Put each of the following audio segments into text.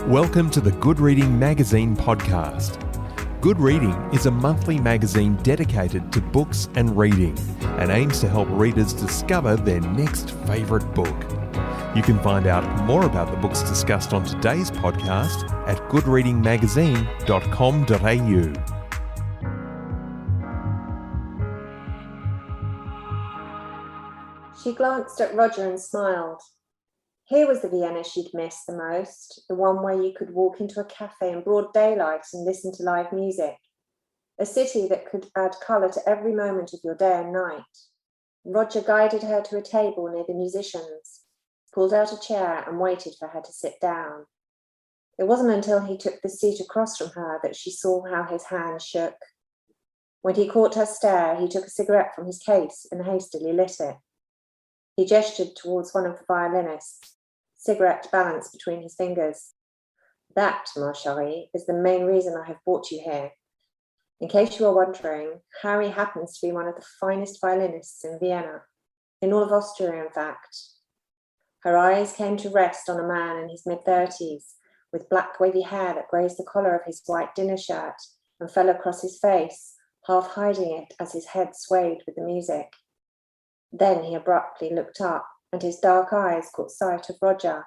Welcome to the Good Reading Magazine podcast. Good Reading is a monthly magazine dedicated to books and reading and aims to help readers discover their next favourite book. You can find out more about the books discussed on today's podcast at goodreadingmagazine.com.au. She glanced at Roger and smiled. Here was the Vienna she'd missed the most, the one where you could walk into a cafe in broad daylight and listen to live music. A city that could add colour to every moment of your day and night. Roger guided her to a table near the musicians, pulled out a chair and waited for her to sit down. It wasn't until he took the seat across from her that she saw how his hand shook. When he caught her stare, he took a cigarette from his case and hastily lit it. He gestured towards one of the violinists, cigarette balanced between his fingers. That, ma chérie, is the main reason I have brought you here. In case you are wondering, Harry happens to be one of the finest violinists in Vienna, in all of Austria, in fact. Her eyes came to rest on a man in his mid-30s, with black wavy hair that grazed the collar of his white dinner shirt and fell across his face, half hiding it as his head swayed with the music. Then he abruptly looked up, and his dark eyes caught sight of Roger,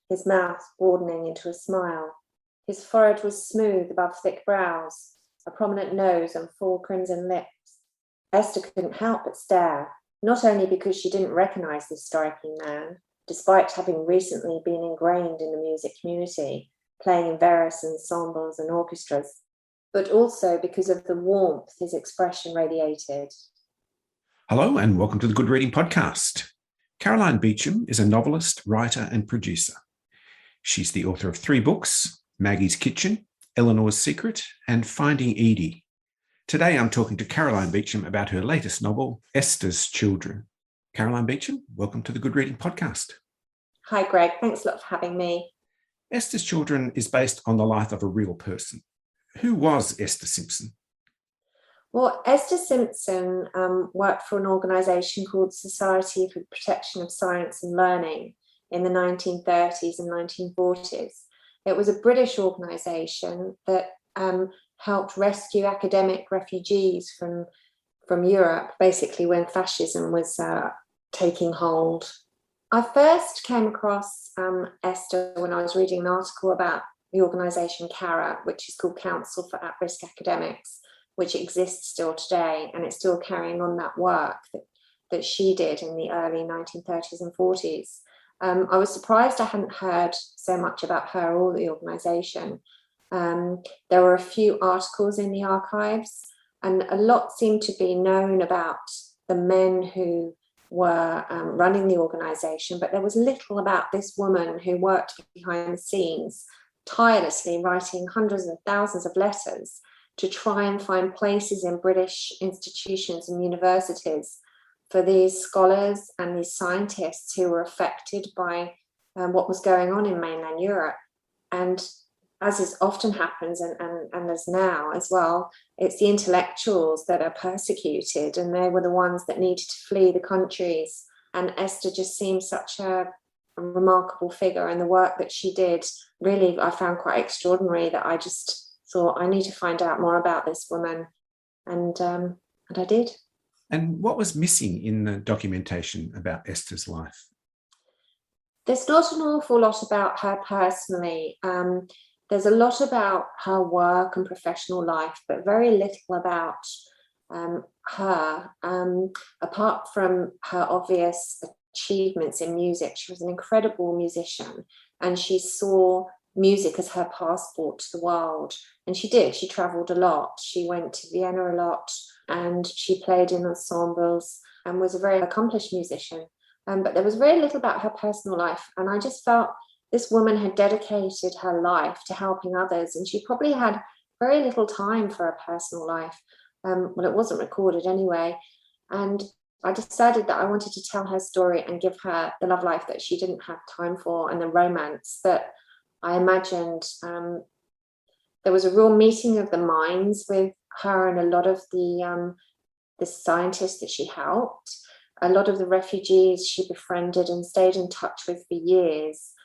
his mouth broadening into a smile. His forehead was smooth above thick brows, a prominent nose and full crimson lips. Esther couldn't help but stare, not only because she didn't recognise this striking man, despite having recently been ingrained in the music community, playing in various ensembles and orchestras, but also because of the warmth his expression radiated. Hello and welcome to the Good Reading Podcast. Caroline Beecham is a novelist, writer and producer. She's the author of 3 books, Maggie's Kitchen, Eleanor's Secret and Finding Edie. Today I'm talking to Caroline Beecham about her latest novel, Esther's Children. Caroline Beecham, welcome to the Good Reading Podcast. Hi Greg, thanks a lot for having me. Esther's Children is based on the life of a real person. Who was Esther Simpson? Well, Esther Simpson worked for an organisation called Society for the Protection of Science and Learning in the 1930s and 1940s. It was a British organisation that helped rescue academic refugees from Europe, basically when fascism was taking hold. I first came across Esther when I was reading an article about the organisation CARA, which is called Council for At-Risk Academics, which exists still today, and it's still carrying on that work that she did in the early 1930s and 40s. I was surprised I hadn't heard so much about her or the organisation. There were a few articles in the archives, and a lot seemed to be known about the men who were running the organisation, but there was little about this woman who worked behind the scenes, tirelessly writing hundreds of thousands of letters to try and find places in British institutions and universities for these scholars and these scientists who were affected by what was going on in mainland Europe. And as is often happens, and as now as well, it's the intellectuals that are persecuted, and they were the ones that needed to flee the countries. And Esther just seems such a remarkable figure, and the work that she did really I found quite extraordinary, that I just thought I need to find out more about this woman, and I did. And what was missing in the documentation about Esther's life? There's not an awful lot about her personally. There's a lot about her work and professional life, but very little about her. Apart from her obvious achievements in music, she was an incredible musician, and she saw music as her passport to the world. And she did. She travelled a lot. She went to Vienna a lot, and she played in ensembles and was a very accomplished musician. But there was very little about her personal life. And I just felt this woman had dedicated her life to helping others, and she probably had very little time for her personal life. Well, it wasn't recorded anyway. And I decided that I wanted to tell her story and give her the love life that she didn't have time for, and the romance that I imagined. There was a real meeting of the minds with her and a lot of the scientists that she helped, a lot of the refugees she befriended and stayed in touch with for years.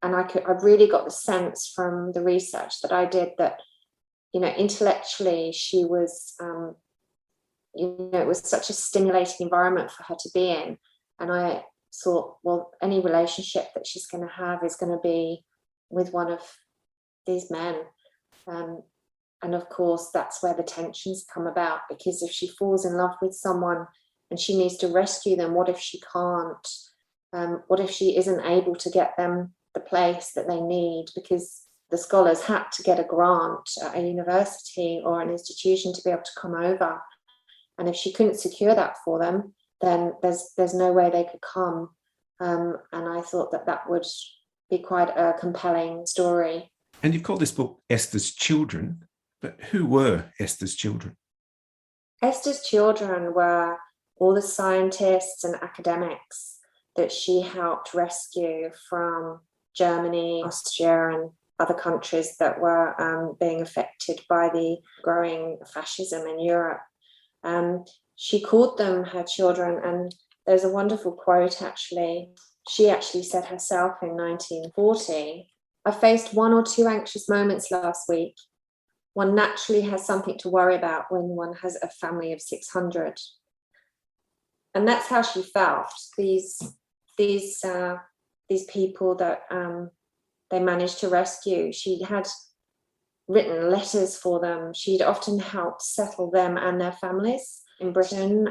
And I really got the sense from the research that I did that, intellectually she was, it was such a stimulating environment for her to be in. And I thought, well, any relationship that she's going to have is going to be with one of these men. And of course, that's where the tensions come about, because if she falls in love with someone and she needs to rescue them, what if she can't? What if she isn't able to get them the place that they need? Because the scholars had to get a grant at a university or an institution to be able to come over. And if she couldn't secure that for them, then there's no way they could come. And I thought that would be quite a compelling story. And you've called this book Esther's Children, but who were Esther's children? Esther's children were all the scientists and academics that she helped rescue from Germany, Austria, and other countries that were being affected by the growing fascism in Europe. She called them her children, and there's a wonderful quote, actually. She actually said herself in 1940, "I faced 1 or 2 anxious moments last week. One naturally has something to worry about when one has a family of 600. And that's how she felt. These people that they managed to rescue. She had written letters for them. She'd often helped settle them and their families in Britain.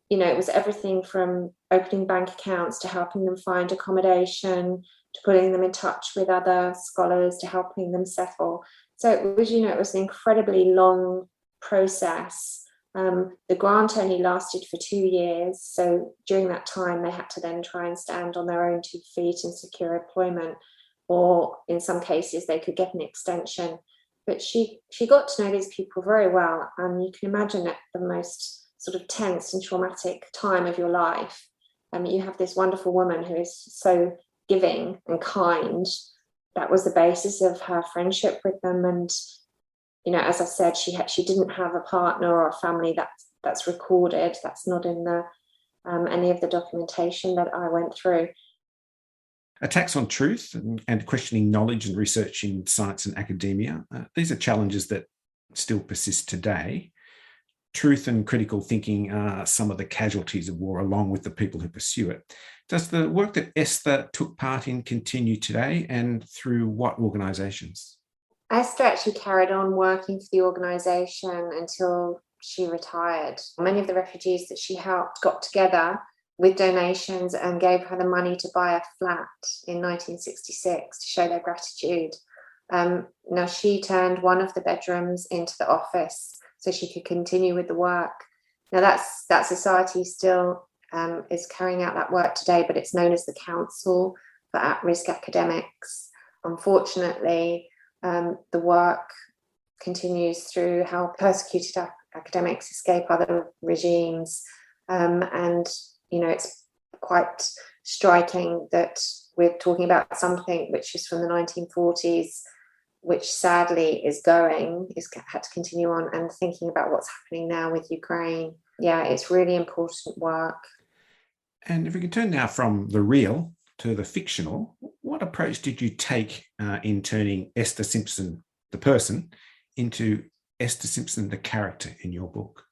It was everything from opening bank accounts to helping them find accommodation, to putting them in touch with other scholars, to helping them settle. So it was an incredibly long process. The grant only lasted for 2 years. So during that time, they had to then try and stand on their own 2 feet and secure employment, or in some cases, they could get an extension. But she got to know these people very well. And you can imagine at the most sort of tense and traumatic time of your life, you have this wonderful woman who is so giving and kind. That was the basis of her friendship with them. And, as I said, she didn't have a partner or a family that's recorded. That's not in any of the documentation that I went through. Attacks on truth and questioning knowledge and research in science and academia. These are challenges that still persist today. Truth and critical thinking are some of the casualties of war, along with the people who pursue it. Does the work that Esther took part in continue today, and through what organisations? Esther actually carried on working for the organisation until she retired. Many of the refugees that she helped got together with donations and gave her the money to buy a flat in 1966 to show their gratitude. Now, she turned one of the bedrooms into the office so she could continue with the work. Now, that society still is carrying out that work today, but it's known as the Council for At-Risk Academics. Unfortunately, the work continues through how persecuted academics escape other regimes. And, it's quite striking that we're talking about something which is from the 1940s, which sadly had to continue on, and thinking about what's happening now with Ukraine. Yeah, it's really important work. And if we can turn now from the real to the fictional, what approach did you take in turning Esther Simpson, the person, into Esther Simpson, the character in your book?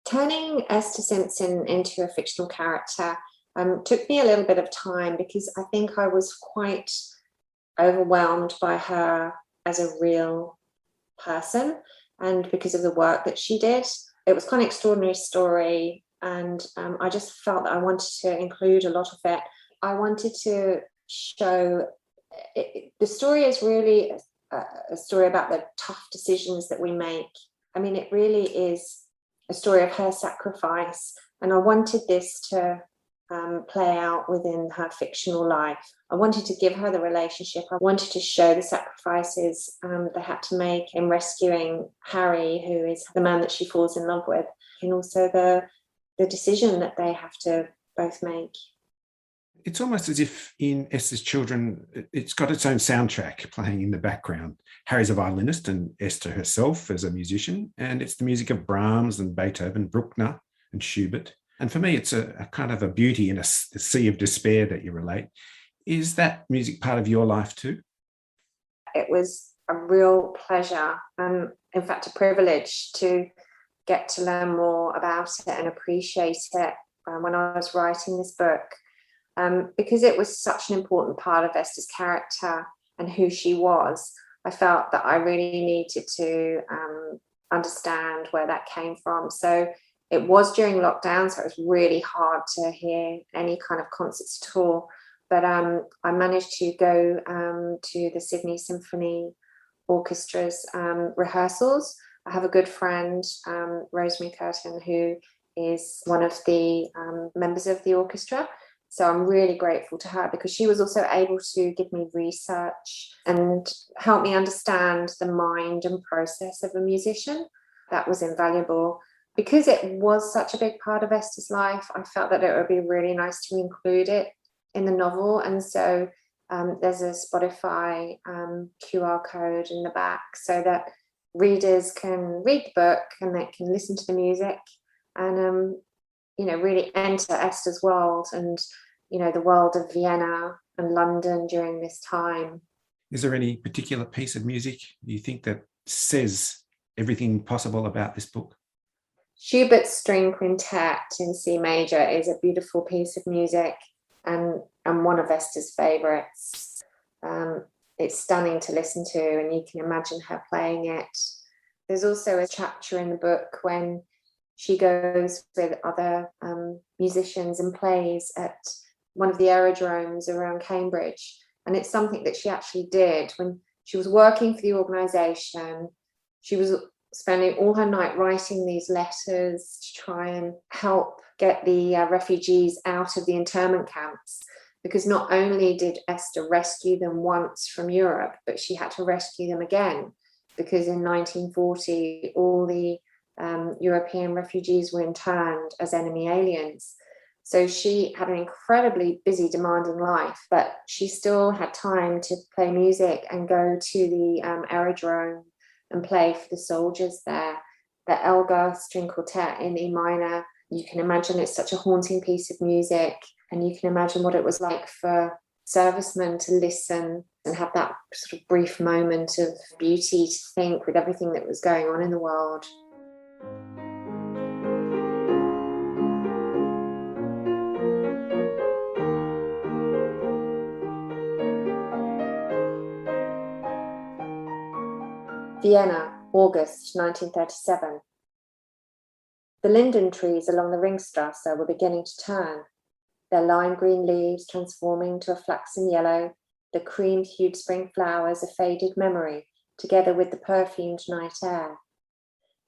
Turning Esther Simpson into a fictional character took me a little bit of time, because I think I was quite overwhelmed by her as a real person, and because of the work that she did. It was quite an extraordinary story, and I just felt that I wanted to include a lot of it. I wanted to show the story is really a story about the tough decisions that we make. I mean, it really is a story of her sacrifice, and I wanted this to play out within her fictional life. I wanted to give her the relationship. I wanted to show the sacrifices they had to make in rescuing Harry, who is the man that she falls in love with, and also the decision that they have to both make. It's almost as if in Esther's Children, it's got its own soundtrack playing in the background. Harry's a violinist and Esther herself is a musician, and it's the music of Brahms and Beethoven, Bruckner and Schubert. And for me, it's a kind of a beauty in a sea of despair that you relate. Is that music part of your life too? It was a real pleasure and, in fact, a privilege to get to learn more about it and appreciate it when I was writing this book, because it was such an important part of Esther's character and who she was. I felt that I really needed to understand where that came from. So it was during lockdown, so it was really hard to hear any kind of concerts at all. But I managed to go to the Sydney Symphony Orchestra's rehearsals. I have a good friend, Rosemary Curtin, who is one of the members of the orchestra. So I'm really grateful to her because she was also able to give me research and help me understand the mind and process of a musician. That was invaluable. Because it was such a big part of Esther's life, I felt that it would be really nice to include it in the novel. And so there's a Spotify QR code in the back so that readers can read the book and they can listen to the music and really enter Esther's world and the world of Vienna and London during this time. Is there any particular piece of music you think that says everything possible about this book? Schubert's String Quintet in C major is a beautiful piece of music and one of Esther's favourites. It's stunning to listen to, and you can imagine her playing it. There's also a chapter in the book when she goes with other musicians and plays at one of the aerodromes around Cambridge. And it's something that she actually did when she was working for the organisation. She was spending all her night writing these letters to try and help get the refugees out of the internment camps, because not only did Esther rescue them once from Europe, but she had to rescue them again, because in 1940 all the European refugees were interned as enemy aliens. So she had an incredibly busy, demanding life, but she still had time to play music and go to the aerodrome and play for the soldiers there. The Elgar String Quartet in E minor, you can imagine it's such a haunting piece of music, and you can imagine what it was like for servicemen to listen and have that sort of brief moment of beauty to think with everything that was going on in the world. Vienna, August 1937. The linden trees along the Ringstrasse were beginning to turn, their lime green leaves transforming to a flaxen yellow, the cream-hued spring flowers a faded memory, together with the perfumed night air.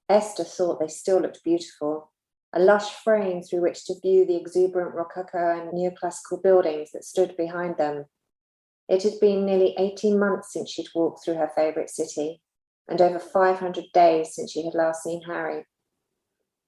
Esther thought they still looked beautiful, a lush frame through which to view the exuberant Rococo and neoclassical buildings that stood behind them. It had been nearly 18 months since she'd walked through her favourite city, and over 500 days since she had last seen Harry.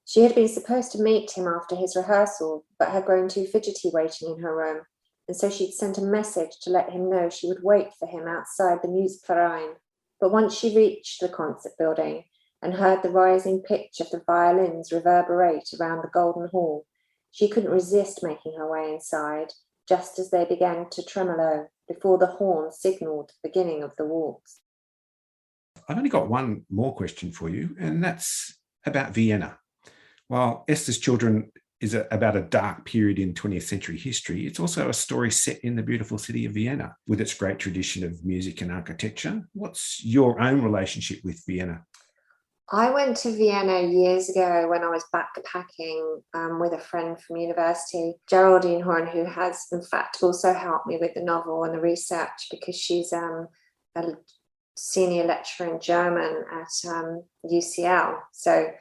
She had been supposed to meet him after his rehearsal, but had grown too fidgety waiting in her room, and so she'd sent a message to let him know she would wait for him outside the Musikverein. But once she reached the concert building and heard the rising pitch of the violins reverberate around the Golden Hall, she couldn't resist making her way inside, just as they began to tremolo before the horn signalled the beginning of the waltz. I've only got one more question for you, and that's about Vienna. While Esther's Children is about a dark period in 20th century history, it's also a story set in the beautiful city of Vienna, with its great tradition of music and architecture. What's your own relationship with Vienna? I went to Vienna years ago when I was backpacking with a friend from university, Geraldine Horn, who has in fact also helped me with the novel and the research, because she's a senior lecturer in German at UCL. So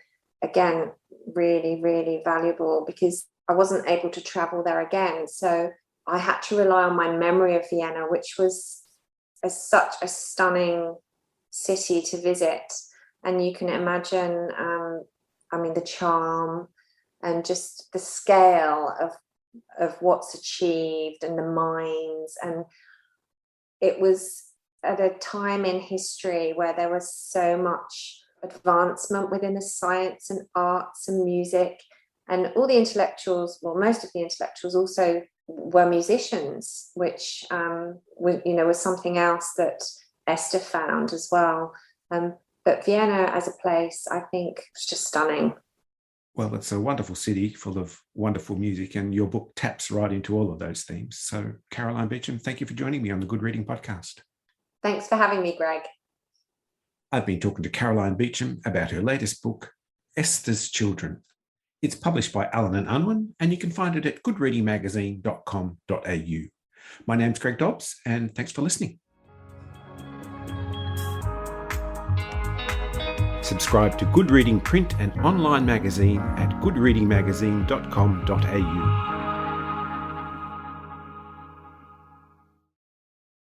again, really, really valuable, because I wasn't able to travel there again. So I had to rely on my memory of Vienna, which was such a stunning city to visit. And you can imagine, the charm and just the scale of what's achieved and the mines. And it was at a time in history where there was so much advancement within the science and arts and music, and all the intellectuals, well, most of the intellectuals also were musicians, which was something else that Esther found as well. But Vienna as a place, I think, was just stunning. Well, it's a wonderful city full of wonderful music, and your book taps right into all of those themes. So, Caroline Beecham, thank you for joining me on the Good Reading Podcast. Thanks for having me, Greg. I've been talking to Caroline Beecham about her latest book, Esther's Children. It's published by Allen and Unwin, and you can find it at goodreadingmagazine.com.au. My name's Greg Dobbs, and thanks for listening. Subscribe to Good Reading print and online magazine at goodreadingmagazine.com.au.